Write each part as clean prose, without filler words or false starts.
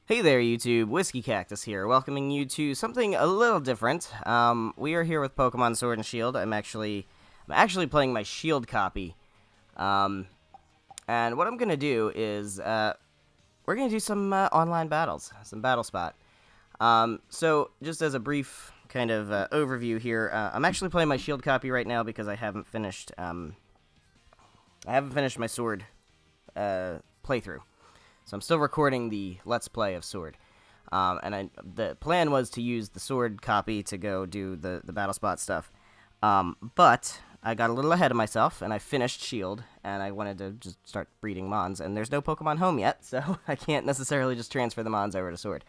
Hey there, YouTube. WhiskeyCactus here, welcoming you to something a little different. We are here with Pokemon Sword and Shield. I'm actually playing my Shield copy. And what I'm gonna do is we're gonna do some online battles, some Battle Spot. So just as a brief kind of overview here, I'm actually playing my Shield copy right now because I haven't finished my Sword playthrough. So I'm still recording the Let's Play of Sword. The plan was to use the Sword copy to go do the Battle Spot stuff. But I got a little ahead of myself, and I finished Shield, and I wanted to just start breeding Mons. And there's no Pokemon home yet, so I can't necessarily just transfer the Mons over to Sword.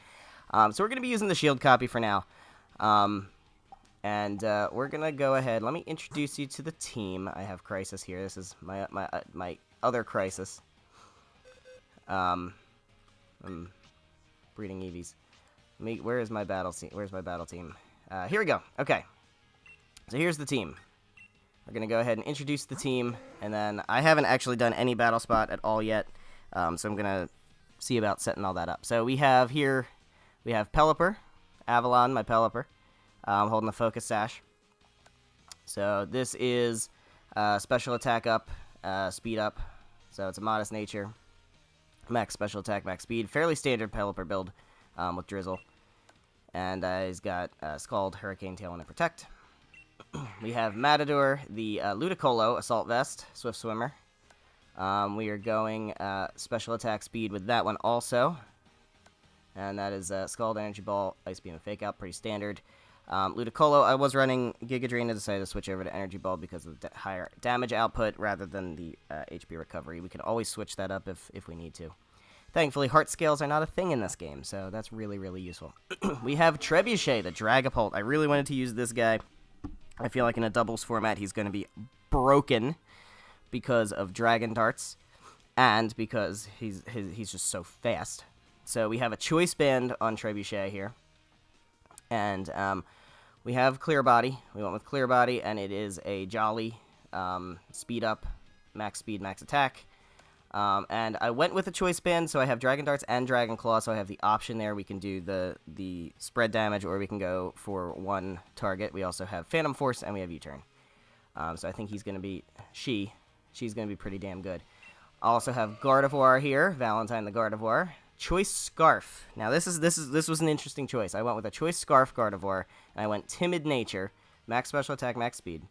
So we're going to be using the Shield copy for now. We're going to go ahead. Let me introduce you to the team. I have Crisis here. This is my other Crisis. I'm breeding Eevees. Where's my battle team? Here we go. Okay. So here's the team. We're going to go ahead and introduce the team, and then I haven't actually done any Battle Spot at all yet, so I'm going to see about setting all that up. So we have Pelipper, Avalon, my Pelipper, holding the Focus Sash. So this is special attack up, speed up, so it's a modest nature. Max special attack, max speed. Fairly standard Pelipper build with Drizzle. And he's got Scald, Hurricane Tail, and Protect. We have Matador, the Ludicolo Assault Vest, Swift Swimmer. We are going special attack speed with that one also. And that is Scald, Energy Ball, Ice Beam, and Fake Out. Pretty standard. Ludicolo, I was running Giga Drain and decided to switch over to Energy Ball because of the higher damage output rather than the HP recovery. We can always switch that up if we need to. Thankfully, heart scales are not a thing in this game, so that's really, really useful. We have Trebuchet, the Dragapult. I really wanted to use this guy. I feel like in a doubles format, he's going to be broken because of Dragon Darts and because he's just so fast. So we have a Choice Band on Trebuchet here. And we have Clear Body. We went with Clear Body, and it is a Jolly speed up, max speed, max attack. And I went with a Choice Band, so I have Dragon Darts and Dragon Claw, so I have the option there. We can do the spread damage, or we can go for one target. We also have Phantom Force, and we have U-Turn. So I think she's going to be pretty damn good. I also have Gardevoir here, Valentine the Gardevoir. Choice Scarf. Now this was an interesting choice. I went with a Choice Scarf Gardevoir, and I went Timid Nature, max special attack, max speed.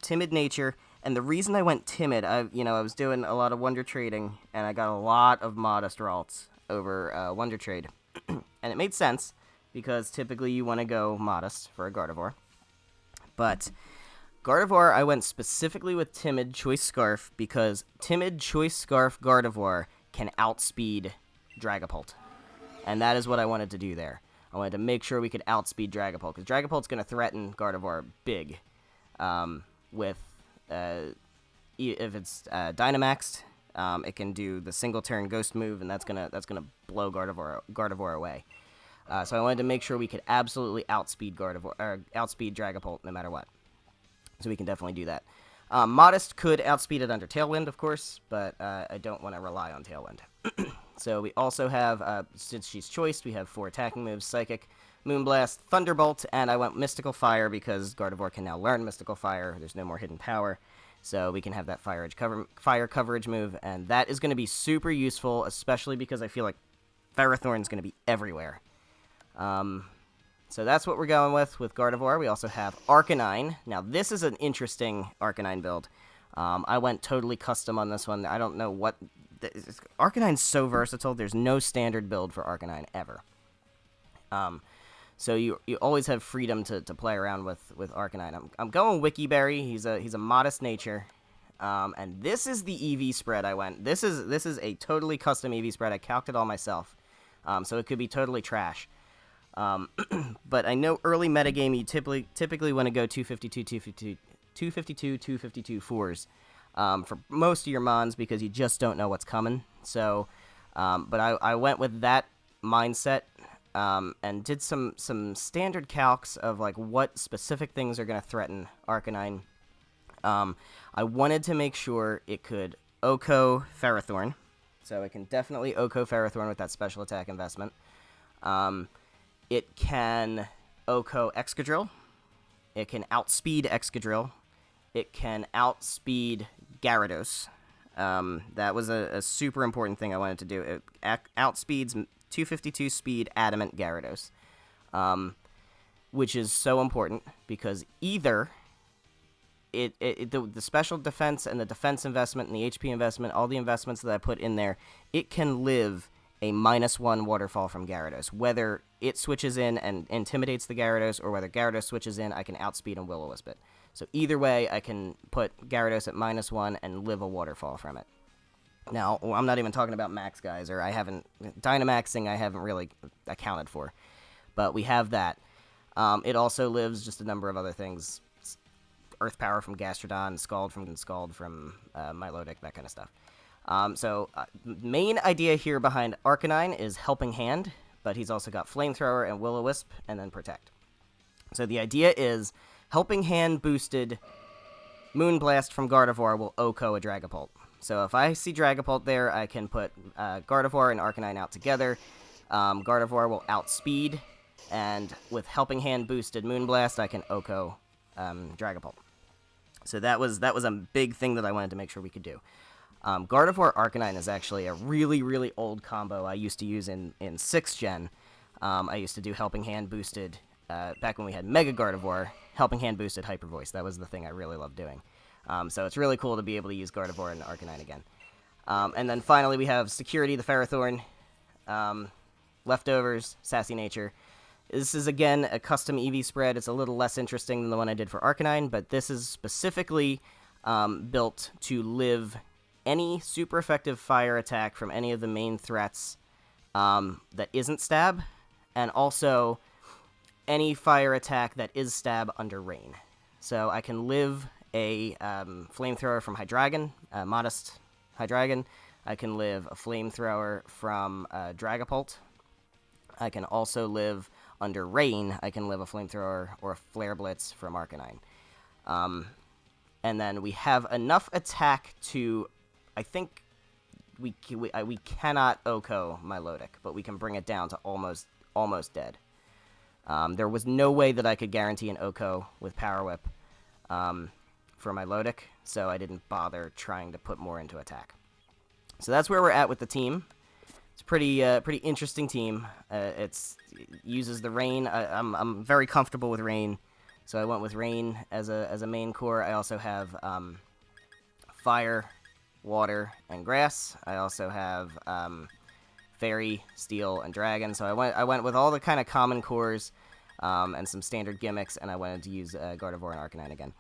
Timid Nature, and the reason I went Timid, I was doing a lot of Wonder Trading, and I got a lot of Modest Ralts over Wonder Trade, and it made sense because typically you want to go Modest for a Gardevoir, but Gardevoir I went specifically with Timid Choice Scarf because Timid Choice Scarf Gardevoir can outspeed Dragapult, and that is what I wanted to do there. I wanted to make sure we could outspeed Dragapult, because Dragapult's going to threaten Gardevoir big. If it's Dynamaxed, it can do the single turn Ghost move, and that's gonna blow Gardevoir away. So I wanted to make sure we could absolutely outspeed Dragapult no matter what. So we can definitely do that. Modest could outspeed it under Tailwind, of course, but I don't want to rely on Tailwind. So we also have, since she's choiced, we have 4 attacking moves: Psychic, Moonblast, Thunderbolt, and I went Mystical Fire because Gardevoir can now learn Mystical Fire. There's no more hidden power, so we can have that fire coverage move, and that is going to be super useful, especially because I feel like Ferrothorn's going to be everywhere. So that's what we're going with Gardevoir. We also have Arcanine. Now, this is an interesting Arcanine build. I went totally custom on this one. I don't know what... Arcanine's so versatile. There's no standard build for Arcanine ever. So you always have freedom to play around with Arcanine. I'm going Wikiberry. He's a modest nature. And this is the EV spread I went. This is a totally custom EV spread. I calced it all myself. So it could be totally trash. But I know early metagame you typically want to go 252 fours for most of your Mons because you just don't know what's coming. So, but I went with that mindset and did some standard calcs of like what specific things are going to threaten Arcanine. I wanted to make sure it could Oko Ferrothorn, So it can definitely OHKO Ferrothorn with that special attack investment. It can OHKO Excadrill. It can outspeed Excadrill. It can outspeed Gyarados. That was a super important thing I wanted to do. It outspeeds 252 speed Adamant Gyarados, which is so important because either the special defense and the defense investment and the HP investment, all the investments that I put in there, it can live a -1 waterfall from Gyarados. Whether it switches in and intimidates the Gyarados or whether Gyarados switches in, I can outspeed and Will-O-Wisp it. So either way, I can put Gyarados at -1 and live a waterfall from it. Now, I'm not even talking about max guys, or Dynamaxing I haven't really accounted for. But we have that. It also lives just a number of other things. Earth Power from Gastrodon, Scald from Milotic, that kind of stuff. Main idea here behind Arcanine is Helping Hand, but he's also got Flamethrower and Will-O-Wisp, and then Protect. So the idea is Helping Hand boosted Moonblast from Gardevoir will OHKO a Dragapult. So if I see Dragapult there, I can put Gardevoir and Arcanine out together. Gardevoir will outspeed, and with Helping Hand boosted Moonblast, I can OHKO Dragapult. So that was a big thing that I wanted to make sure we could do. Gardevoir Arcanine is actually a really, really old combo I used to use in 6th Gen. I used to do Helping Hand boosted, back when we had Mega Gardevoir, Helping Hand boosted Hyper Voice. That was the thing I really loved doing. So it's really cool to be able to use Gardevoir and Arcanine again. And then finally we have Security, the Ferrothorn, Leftovers, Sassy Nature. This is, again, a custom EV spread. It's a little less interesting than the one I did for Arcanine, but this is specifically built to live any super effective fire attack from any of the main threats that isn't stab, and also any fire attack that is stab under rain. So I can live a Flamethrower from Hydreigon, Modest Hydreigon. I can live a Flamethrower from Dragapult. I can also live under rain. I can live a Flamethrower or a Flare Blitz from Arcanine. And then we have enough attack to, I think, we cannot OHKO Milotic, but we can bring it down to almost dead. There was no way that I could guarantee an OHKO with Power Whip for Milotic, so I didn't bother trying to put more into attack. So that's where we're at with the team. It's a pretty interesting team. It uses the rain. I'm very comfortable with rain, so I went with rain as a main core. I also have fire, water, and grass. I also have fairy, steel, and dragon. So I went with all the kind of common cores and some standard gimmicks, and I wanted to use Gardevoir and Arcanine again.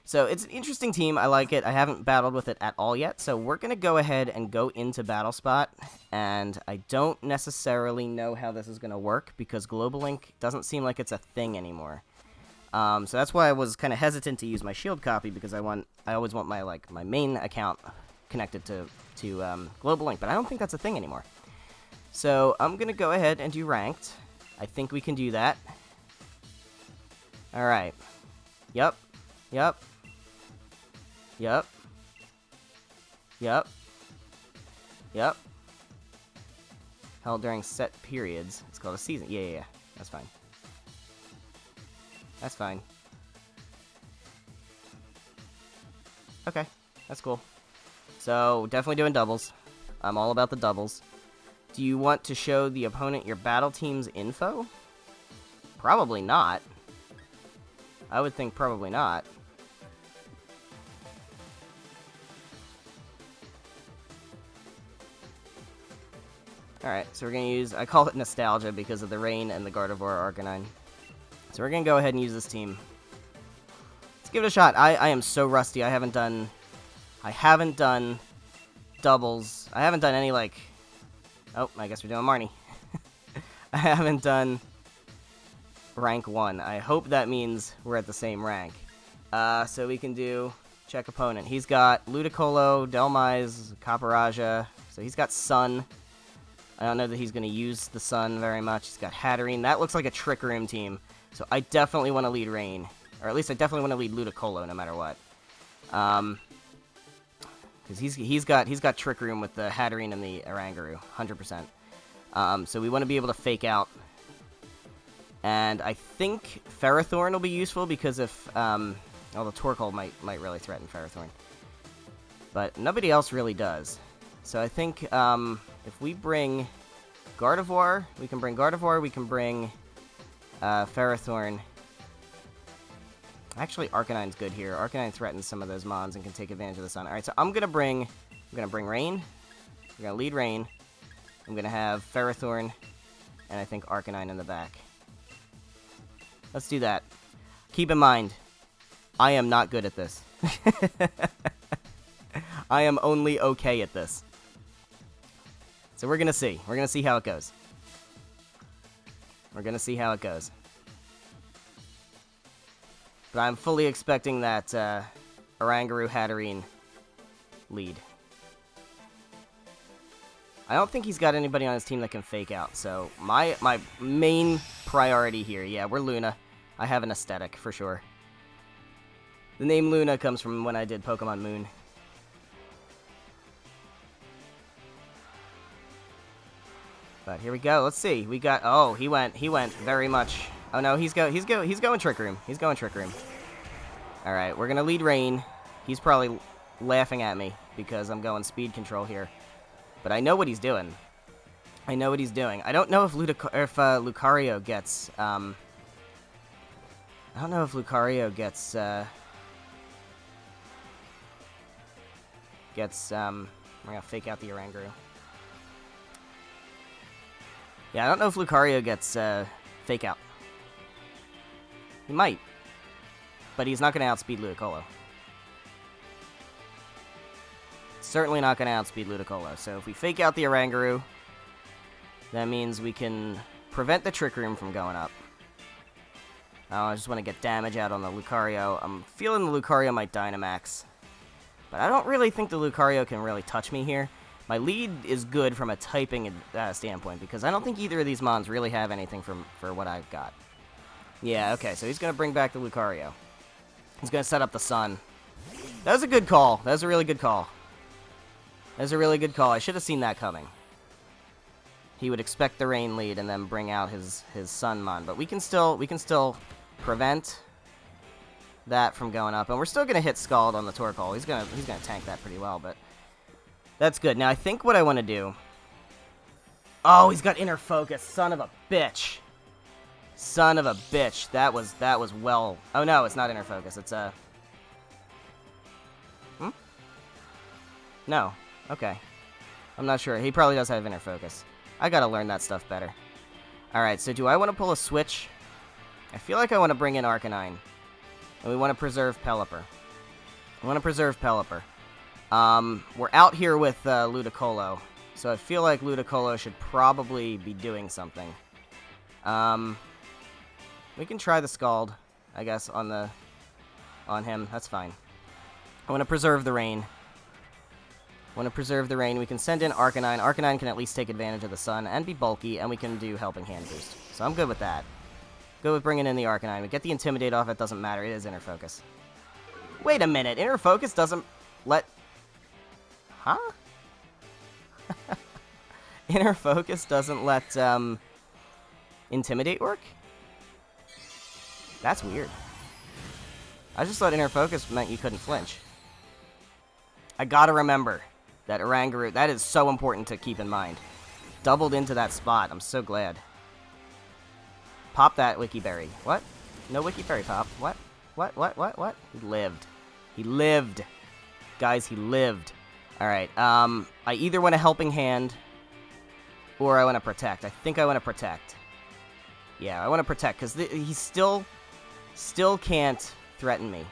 So it's an interesting team. I like it. I haven't battled with it at all yet, so we're going to go ahead and go into Battle Spot, and I don't necessarily know how this is going to work because Global Link doesn't seem like it's a thing anymore. So that's why I was kind of hesitant to use my Shield copy because I always want my main account connected to Global Link, but I don't think that's a thing anymore. So I'm going to go ahead and do Ranked. I think we can do that. Alright. Yep. Held during set periods. It's called a season. Yeah. That's fine. Okay. That's cool. So, definitely doing doubles. I'm all about the doubles. Do you want to show the opponent your battle team's info? Probably not. I would think probably not. Alright, so we're going to use, I call it Nostalgia because of the rain and the Gardevoir Arcanine. So we're going to go ahead and use this team. Let's give it a shot. I am so rusty. I haven't done doubles. I haven't done any, oh, I guess we're doing Marnie. I haven't done rank 1. I hope that means we're at the same rank. So we can do check opponent. He's got Ludicolo, Delmise, Caparajah. So he's got Sun. I don't know that he's going to use the Sun very much. He's got Hatterene. That looks like a Trick Room team. So I definitely want to lead Rain. Or at least I definitely want to lead Ludicolo no matter what. Because because he's got Trick Room with the Hatterene and the Oranguru, 100%. So we want to be able to fake out. And I think Ferrothorn will be useful because if the Torkoal might really threaten Ferrothorn, but nobody else really does. So I think if we bring Gardevoir, we can bring Ferrothorn. Actually, Arcanine's good here. Arcanine threatens some of those mons and can take advantage of the sun. All right, so I'm gonna bring Rain. I'm gonna lead Rain. I'm gonna have Ferrothorn, and I think Arcanine in the back. Let's do that. Keep in mind, I am not good at this. I am only okay at this. So we're gonna see. We're gonna see how it goes. We're gonna see how it goes. But I'm fully expecting that Oranguru Hatterene lead. I don't think he's got anybody on his team that can fake out, so my main priority here, yeah, we're Luna. I have an aesthetic, for sure. The name Luna comes from when I did Pokemon Moon. But here we go, let's see. We got, oh, he went very much. Oh no, he's going Trick Room. He's going Trick Room. Alright, we're gonna lead Rain. He's probably laughing at me because I'm going speed control here. But I know what he's doing. I know what he's doing. I don't know if Lucario gets, I don't know if Lucario gets, we're gonna fake out the Oranguru. Yeah, I don't know if Lucario gets, fake out. He might. But he's not going to outspeed Ludicolo. Certainly not going to outspeed Ludicolo. So if we fake out the Oranguru, that means we can prevent the Trick Room from going up. Oh, I just want to get damage out on the Lucario. I'm feeling the Lucario might Dynamax. But I don't really think the Lucario can really touch me here. My lead is good from a typing standpoint, because I don't think either of these mons really have anything for what I've got. Yeah, okay, so he's going to bring back the Lucario. He's going to set up the sun. That was a good call. That was a really good call. That was a really good call. I should have seen that coming. He would expect the Rain lead and then bring out his sun mon, but we can still prevent that from going up, and we're still going to hit Scald on the Torkoal. He's going to tank that pretty well, but that's good. Now I think what I want to do. Oh, he's got Inner Focus. Son of a bitch. Son of a bitch. That was well. Oh no, it's not Inner Focus. It's a. No. Okay. I'm not sure. He probably does have Inner Focus. I gotta learn that stuff better. Alright, so do I want to pull a switch? I feel like I want to bring in Arcanine. And we want to preserve Pelipper. We're out here with Ludicolo. So I feel like Ludicolo should probably be doing something. We can try the Scald, I guess, on him. That's fine. I want to preserve the Rain. We can send in Arcanine. Arcanine can at least take advantage of the sun and be bulky, and we can do Helping Hand boost. So I'm good with that. Good with bringing in the Arcanine. We get the Intimidate off. It doesn't matter. It is Inner Focus. Wait a minute. Inner Focus doesn't let... Huh? Inner Focus doesn't let Intimidate work? That's weird. I just thought Inner Focus meant you couldn't flinch. I gotta remember that Oranguru, that is so important to keep in mind. Doubled into that spot. I'm so glad. Pop that Wiki Berry. What? No Wiki Berry pop. What? What? He lived. He lived. Guys, he lived. Alright, I either want a Helping Hand or I want to Protect. I think I want to Protect. Yeah, I want to Protect, because he still can't threaten me.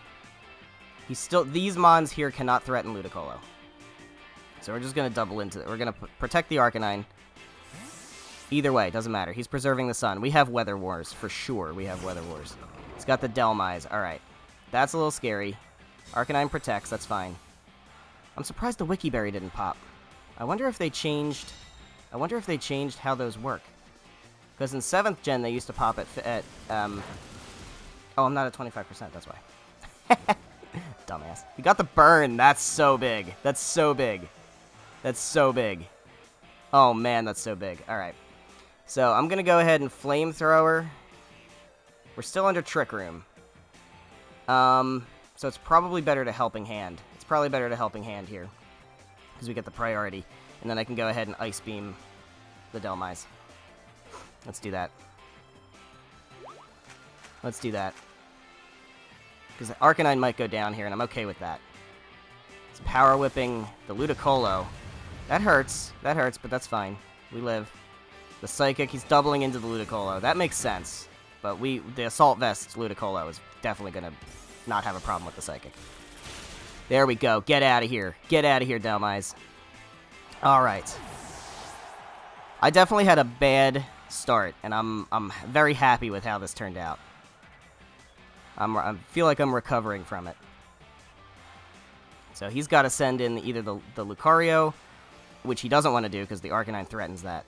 These mons here cannot threaten Ludicolo. So we're just going to double into it. We're going to protect the Arcanine. Either way, doesn't matter. He's preserving the sun. We have Weather Wars, for sure. We have Weather Wars. He's got the Delmise. Alright. That's a little scary. Arcanine protects, that's fine. I'm surprised the Wiki Berry didn't pop. I wonder if they changed how those work. Because in 7th gen, they used to pop at oh, I'm not at 25%, that's why. Dumbass. He got the burn. That's so big. That's so big. That's so big. Oh, man, that's so big. All right. So I'm going to go ahead and Flamethrower. We're still under Trick Room. So it's probably better to Helping Hand. It's probably better to Helping Hand here. Because we get the priority. And then I can go ahead and Ice Beam the Dhelmise. Let's do that. Let's do that. Because the Arcanine might go down here, and I'm okay with that. It's Power Whipping the Ludicolo. That hurts, but that's fine. We live. The Psychic, he's doubling into the Ludicolo. That makes sense. But the Assault Vest Ludicolo is definitely going to not have a problem with the Psychic. There we go. Get out of here. Get out of here, Dhelmise. Alright. I definitely had a bad start, and I'm very happy with how this turned out. I feel like I'm recovering from it. So he's got to send in either the Lucario, which he doesn't want to do because the Arcanine threatens that,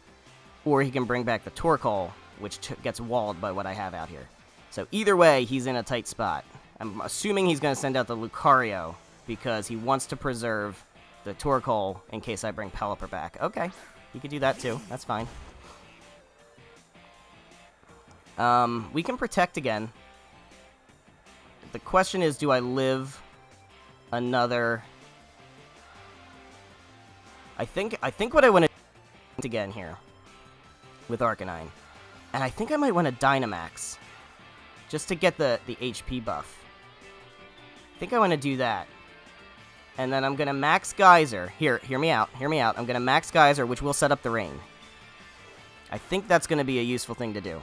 or he can bring back the Torkoal, which gets walled by what I have out here. So either way, he's in a tight spot. I'm assuming he's going to send out the Lucario because he wants to preserve the Torkoal in case I bring Pelipper back. Okay, he could do that too. That's fine. We can Protect again. The question is, do I live another... I think what I want to do again here with Arcanine. And I think I might want to Dynamax just to get the HP buff. I think I want to do that. And then I'm going to Max Geyser. Hear me out. Hear me out. I'm going to Max Geyser, which will set up the rain. I think that's going to be a useful thing to do.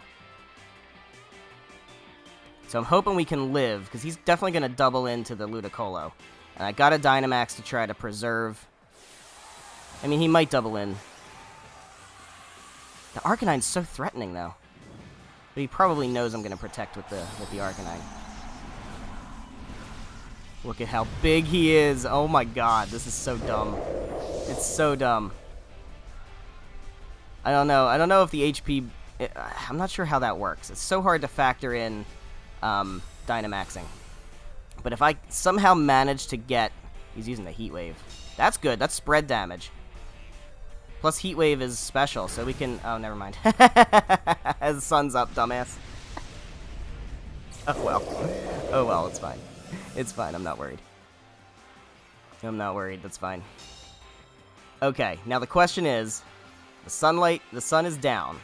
So I'm hoping we can live, because he's definitely going to double into the Ludicolo. And I got a Dynamax to try to preserve... I mean, he might double in. The Arcanine's so threatening, though. But he probably knows I'm going to Protect with the Arcanine. Look at how big he is. Oh my god, this is so dumb. It's so dumb. I don't know. I don't know if the HP... I'm not sure how that works. It's so hard to factor in Dynamaxing. But if I somehow manage to get... He's using the Heat Wave. That's good. That's spread damage. Plus Heat Wave is special, so we can... Oh, never mind. As the sun's up, dumbass. Oh, well. Oh, well, it's fine. It's fine. I'm not worried. I'm not worried. That's fine. Okay, now the question is... The sun is down.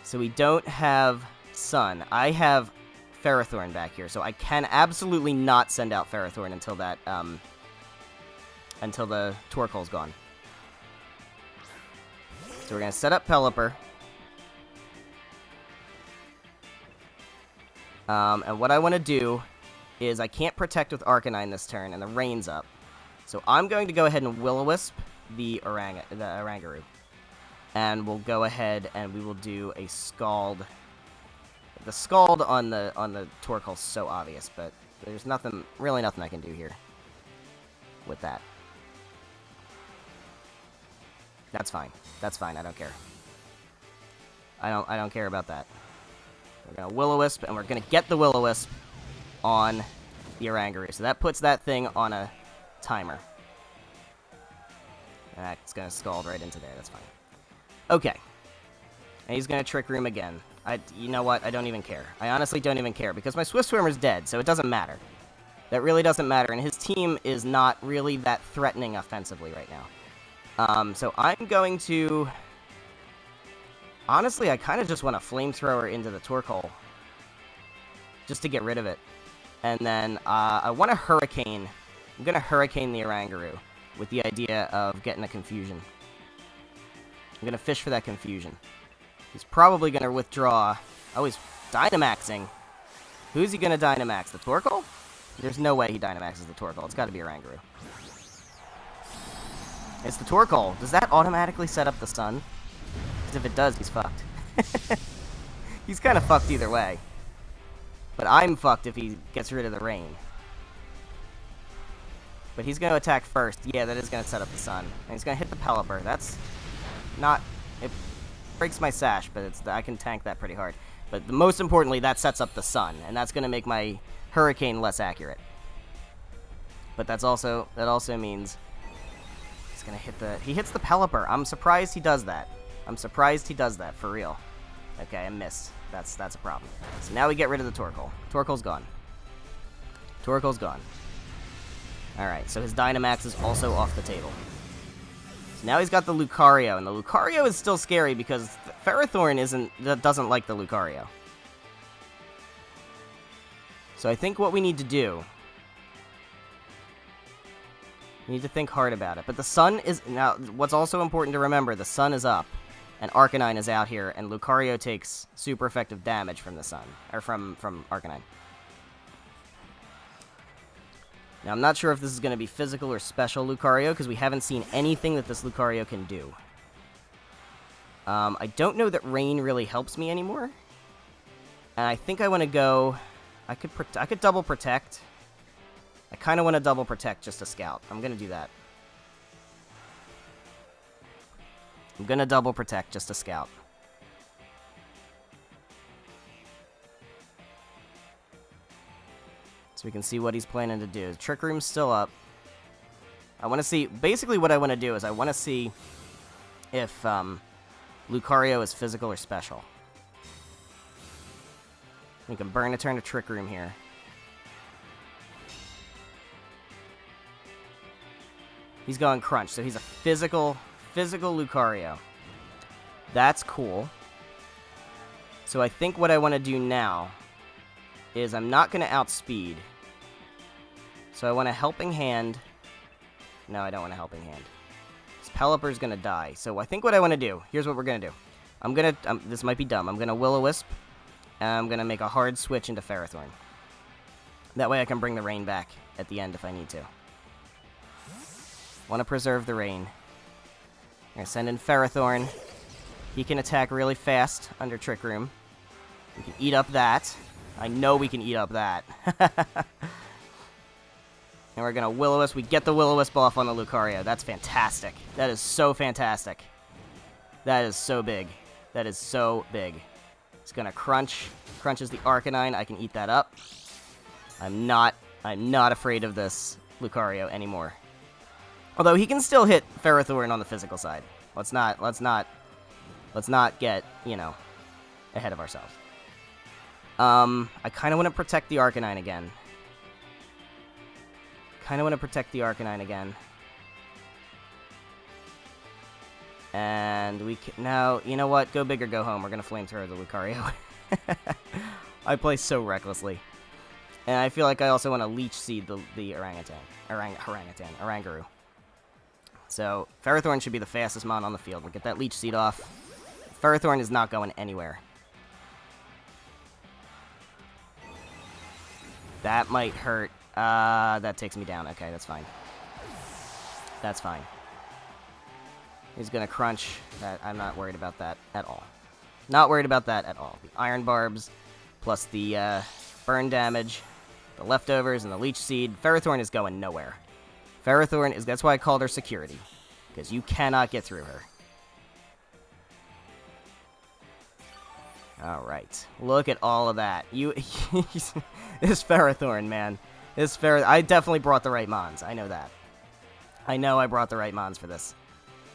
So we don't have sun. I have Ferrothorn back here, so I can absolutely not send out Ferrothorn until that, until the Torkoal's gone. So we're gonna set up Pelipper. And what I want to do is I can't Protect with Arcanine this turn, and the rain's up. So I'm going to go ahead and Will-O-Wisp the Oranguru. And we'll go ahead and we will do a Scald. The Scald on the Torkoal's so obvious, but there's really nothing I can do here with that. That's fine. That's fine. I don't care. I don't care about that. We're gonna Will-O-Wisp, and we're gonna get the Will-O-Wisp on the Oranguru. So that puts that thing on a timer. That's gonna Scald right into there. That's fine. Okay. And he's gonna Trick Room again. You know what? I don't even care. I honestly don't even care, because my Swift Swimmer's dead, so it doesn't matter. That really doesn't matter, and his team is not really that threatening offensively right now. So I'm going to... Honestly, I kind of just want to Flamethrower into the Torkoal. Just to get rid of it. And then, I want to Hurricane. I'm going to Hurricane the Oranguru with the idea of getting a Confusion. I'm going to fish for that Confusion. He's probably going to withdraw. Oh, he's Dynamaxing. Who's he going to Dynamax? The Torkoal? There's no way he Dynamaxes the Torkoal. It's got to be Oranguru. It's the Torkoal. Does that automatically set up the sun? Because if it does, he's fucked. He's kind of fucked either way. But I'm fucked if he gets rid of the rain. But he's going to attack first. Yeah, that is going to set up the sun. And he's going to hit the Pelipper. That's not... It breaks my sash, but I can tank that pretty hard. But most importantly, that sets up the sun. And that's going to make my Hurricane less accurate. But that also means he's gonna hit the... He hits the Pelipper. I'm surprised he does that. I'm surprised he does that, for real. Okay, I missed. That's a problem. So now we get rid of the Torkoal. Torkoal's gone. Torkoal's gone. Alright, so his Dynamax is also off the table. So now he's got the Lucario, and the Lucario is still scary because Ferrothorn doesn't like the Lucario. So I think what we need to do... We need to think hard about it. But the sun is... Now, what's also important to remember, the sun is up. And Arcanine is out here, and Lucario takes super effective damage from the sun. Or from Arcanine. Now, I'm not sure if this is going to be physical or special Lucario, because we haven't seen anything that this Lucario can do. I don't know that Rain really helps me anymore. And I think I want to go... I could double protect. I kind of want to double protect just to scout. I'm going to do that. I'm going to double protect just to scout. So we can see what he's planning to do. Trick Room's still up. I want to see... Basically what I want to do is I want to see if Lucario is physical or special. We can burn a turn to Trick Room here. He's going Crunch, so he's a physical Lucario. That's cool. So I think what I want to do now is I'm not going to outspeed. So I want a Helping Hand. No, I don't want a Helping Hand. This Pelipper's going to die. So I think what I want to do, here's what we're going to do. I'm going to, this might be dumb, I'm going to Will-O-Wisp, and I'm going to make a hard switch into Ferrothorn. That way I can bring the Rain back at the end if I need to. Want to preserve the Rain. I'm going to send in Ferrothorn. He can attack really fast under Trick Room. We can eat up that. I know we can eat up that. And we're going to Will-O-Wisp. We get the Will-O-Wisp off on the Lucario. That's fantastic. That is so fantastic. That is so big. That is so big. It's going to Crunch. Crunches the Arcanine. I can eat that up. I'm not afraid of this Lucario anymore. Although he can still hit Ferrothorn on the physical side. Let's not get, you know, ahead of ourselves. I kind of want to protect the Arcanine again. And we can... Now, you know what? Go big or go home. We're going to Flamethrower the Lucario. I play so recklessly. And I feel like I also want to Leech Seed the Oranguru. So, Ferrothorn should be the fastest mon on the field. We'll get that Leech Seed off. Ferrothorn is not going anywhere. That might hurt. That takes me down. Okay, that's fine. That's fine. He's going to Crunch. I'm not worried about that at all. Not worried about that at all. The Iron Barbs, plus the burn damage, the leftovers, and the Leech Seed. Ferrothorn is going nowhere. Ferrothorn is... That's why I called her security. Because you cannot get through her. Alright. Look at all of that. This Ferrothorn, man. I definitely brought the right mons. I know that. I know I brought the right mons for this.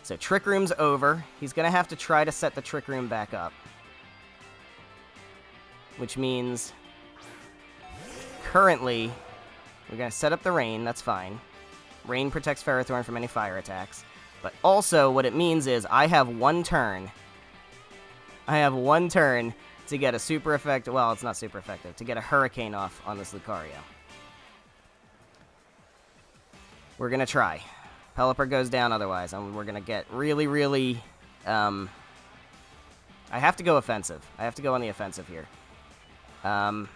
So Trick Room's over. He's going to have to try to set the Trick Room back up. Which means... Currently, we're going to set up the Rain. That's fine. Rain protects Ferrothorn from any fire attacks. But also, what it means is I have one turn. I have one turn to get a super effective... Well, it's not super effective. To get a Hurricane off on this Lucario. We're going to try. Pelipper goes down otherwise. We're going to get really, really... I have to go offensive. I have to go on the offensive here. I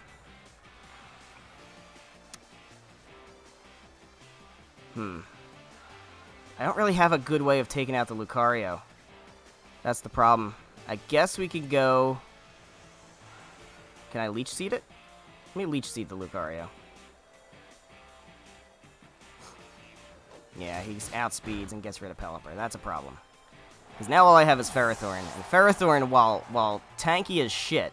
don't really have a good way of taking out the Lucario. That's the problem. I guess we could go... Can I Leech Seed it? Let me Leech Seed the Lucario. Yeah, he outspeeds and gets rid of Pelipper. That's a problem. Because now all I have is Ferrothorn. And Ferrothorn, while tanky as shit,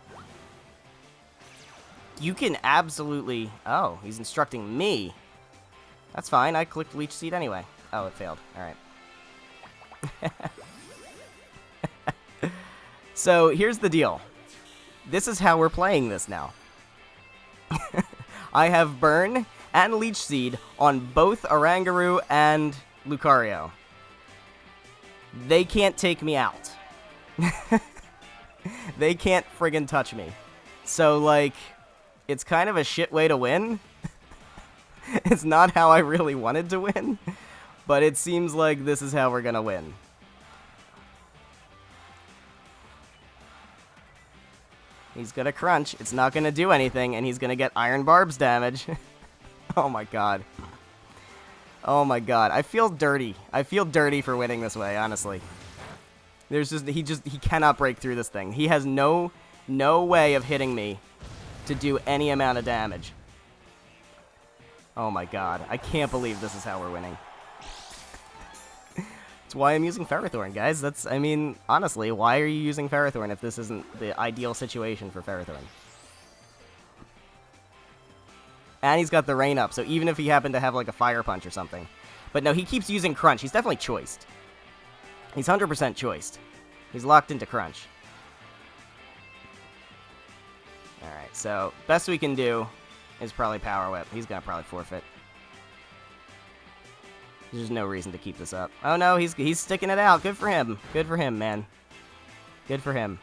you can absolutely... Oh, he's instructing me. That's fine. I clicked Leech Seed anyway. Oh, it failed. Alright. So, here's the deal. This is how we're playing this now. I have Burn and Leech Seed on both Oranguru and Lucario. They can't take me out. They can't friggin' touch me. So, like, it's kind of a shit way to win. It's not how I really wanted to win, but it seems like this is how we're gonna win. He's gonna crunch, it's not gonna do anything, and he's gonna get Iron Barb's damage. Oh my god. Oh my god, I feel dirty. I feel dirty for winning this way, honestly. He cannot break through this thing. He has no way of hitting me to do any amount of damage. Oh my god, I can't believe this is how we're winning. That's why I'm using Ferrothorn, guys. I mean, honestly, why are you using Ferrothorn if this isn't the ideal situation for Ferrothorn? And he's got the rain up, so even if he happened to have, like, a Fire Punch or something. But no, he keeps using Crunch. He's definitely choiced. He's 100% choiced. He's locked into Crunch. Alright, so best we can do is probably Power Whip. He's gonna probably forfeit. There's no reason to keep this up. Oh no, he's sticking it out. Good for him. Good for him, man. Good for him.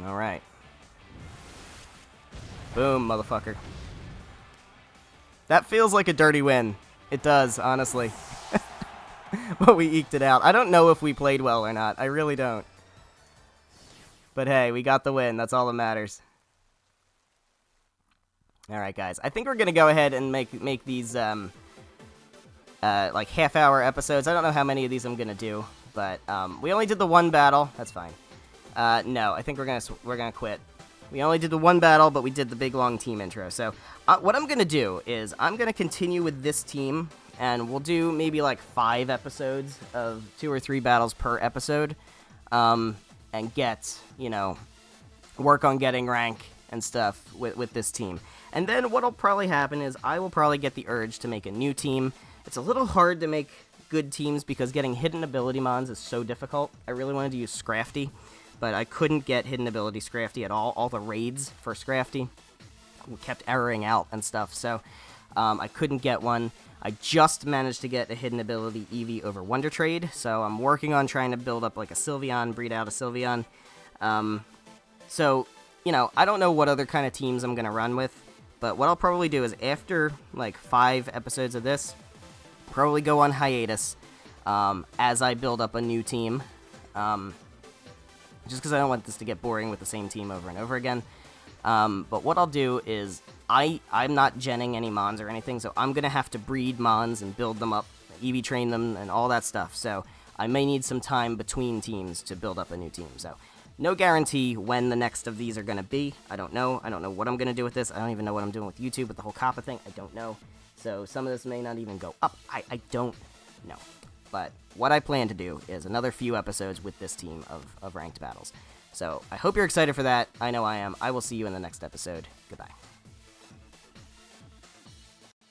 Alright. Boom, motherfucker. That feels like a dirty win. It does, honestly. But we eked it out. I don't know if we played well or not. I really don't. But hey, we got the win. That's all that matters. Alright, guys. I think we're going to go ahead and make these, like, half-hour episodes. I don't know how many of these I'm going to do. But, we only did the one battle. That's fine. No, I think we're gonna quit. We only did the one battle, but we did the big, long team intro. So, what I'm going to do is I'm going to continue with this team, and we'll do maybe, like, 5 episodes of 2 or 3 battles per episode, and get, you know, work on getting rank and stuff with this team. And then what'll probably happen is I will probably get the urge to make a new team. It's a little hard to make good teams because getting hidden ability mons is so difficult. I really wanted to use Scrafty, but I couldn't get hidden ability Scrafty at all. All the raids for Scrafty kept erroring out and stuff, so I couldn't get one. I just managed to get a hidden ability Eevee over Wonder Trade, so I'm working on trying to build up like a Sylveon, breed out a Sylveon. So, you know, I don't know what other kind of teams I'm going to run with, but what I'll probably do is after like 5 episodes of this, probably go on hiatus as I build up a new team. Just because I don't want this to get boring with the same team over and over again. But what I'll do is, I'm not genning any mons or anything, so I'm going to have to breed mons and build them up, EV train them, and all that stuff. So I may need some time between teams to build up a new team. So no guarantee when the next of these are going to be. I don't know. I don't know what I'm going to do with this. I don't even know what I'm doing with YouTube with the whole Kappa thing. I don't know. So some of this may not even go up. I don't know. But what I plan to do is another few episodes with this team of ranked battles. So I hope you're excited for that. I know I am. I will see you in the next episode. Goodbye.